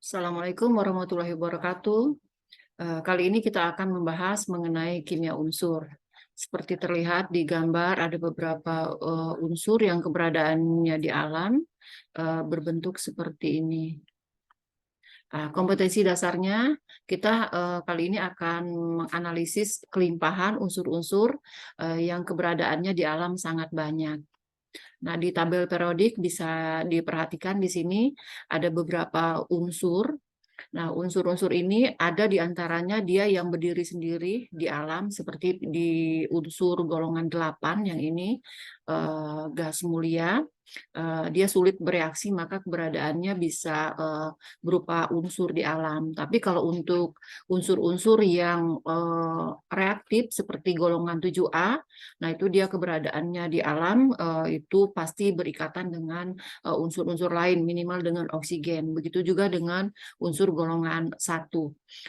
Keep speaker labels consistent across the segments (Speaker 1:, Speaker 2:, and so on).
Speaker 1: Assalamualaikum warahmatullahi wabarakatuh. Kali ini kita akan membahas mengenai kimia unsur. Seperti terlihat di gambar, ada beberapa unsur yang keberadaannya di alam berbentuk seperti ini. Kompetensi dasarnya kita kali ini akan menganalisis kelimpahan unsur-unsur yang keberadaannya di alam sangat banyak. Nah, di tabel periodik bisa diperhatikan di sini ada beberapa unsur. Nah, unsur-unsur ini ada di antaranya dia yang berdiri sendiri di alam, seperti di unsur golongan 8 yang ini, gas mulia. Dia sulit bereaksi, maka keberadaannya bisa berupa unsur di alam. Tapi kalau untuk unsur-unsur yang reaktif seperti golongan 7A, nah itu dia keberadaannya di alam itu pasti berikatan dengan unsur-unsur lain, minimal dengan oksigen. Begitu juga dengan unsur golongan 1.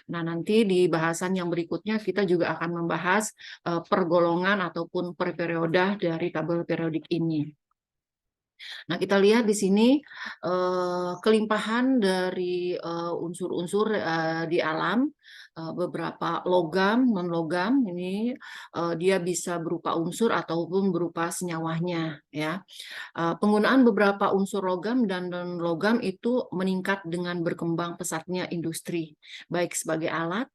Speaker 1: Nah, nanti di bahasan yang berikutnya kita juga akan membahas pergolongan ataupun per perioda dari tabel periodik ini. Nah, kita lihat di sini kelimpahan dari unsur-unsur di alam, beberapa logam, non-logam ini dia bisa berupa unsur ataupun berupa senyawanya, ya. Penggunaan beberapa unsur logam dan non-logam itu meningkat dengan berkembang pesatnya industri, baik sebagai alat,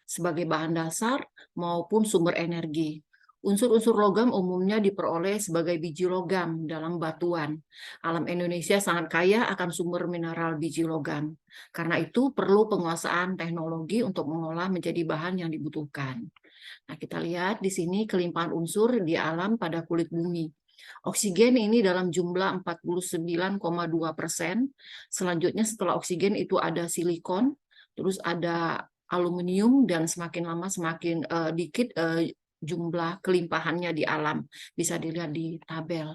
Speaker 1: sebagai bahan dasar, maupun sumber energi. Unsur-unsur logam umumnya diperoleh sebagai biji logam dalam batuan. Alam Indonesia sangat kaya akan sumber mineral biji logam. Karena itu perlu penguasaan teknologi untuk mengolah menjadi bahan yang dibutuhkan. Nah, kita lihat di sini kelimpahan unsur di alam pada kulit bumi. Oksigen ini dalam jumlah 49,2%. Selanjutnya setelah oksigen itu ada silikon, terus ada aluminium, dan semakin lama semakin dikit jumlah kelimpahannya di alam. Bisa dilihat di tabel.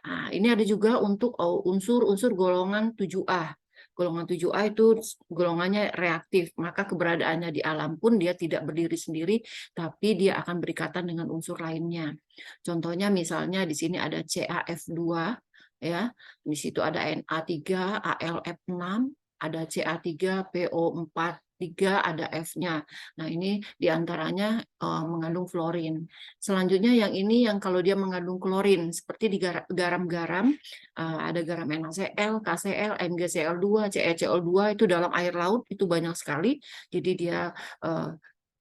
Speaker 1: Nah, ini ada juga untuk unsur-unsur golongan 7A. Golongan 7A itu golongannya reaktif, maka keberadaannya di alam pun dia tidak berdiri sendiri, tapi dia akan berikatan dengan unsur lainnya. Contohnya misalnya di sini ada CaF2, ya. Di situ ada Na3, AlF6, ada Ca3PO4, ada F-nya. Nah, ini diantaranya mengandung fluorin. Selanjutnya yang ini yang kalau dia mengandung klorin, seperti di garam-garam, ada garam NaCl, KCl, MgCl2, CeCl2 itu dalam air laut itu banyak sekali, jadi dia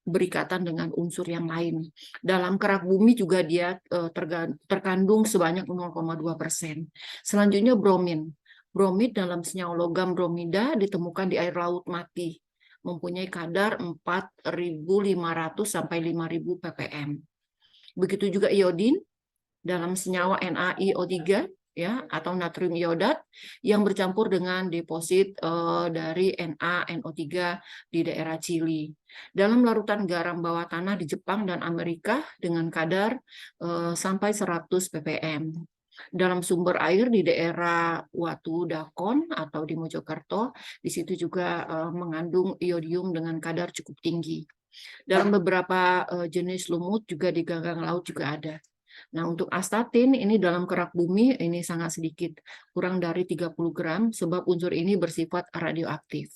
Speaker 1: berikatan dengan unsur yang lain. Dalam kerak bumi juga dia terkandung sebanyak 0,2%. Selanjutnya bromin. Bromid dalam senyawa logam bromida ditemukan di air laut mati, mempunyai kadar 4.500 sampai 5.000 ppm. Begitu juga iodin dalam senyawa NaIO3, ya, atau natrium iodat yang bercampur dengan deposit dari NaNO3 di daerah Chili. Dalam larutan garam bawah tanah di Jepang dan Amerika dengan kadar sampai 100 ppm. Dalam sumber air di daerah Watu Dakon atau di Mojokerto, di situ juga mengandung iodium dengan kadar cukup tinggi. Dalam beberapa jenis lumut juga di gagang laut juga ada. Nah, untuk astatin ini dalam kerak bumi ini sangat sedikit, kurang dari 30 gram, sebab unsur ini bersifat radioaktif.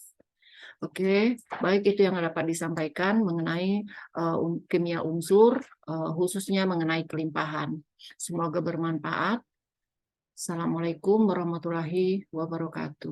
Speaker 1: Oke, baik, itu yang dapat disampaikan mengenai kimia unsur, khususnya mengenai kelimpahan. Semoga bermanfaat. Assalamualaikum warahmatullahi wabarakatuh.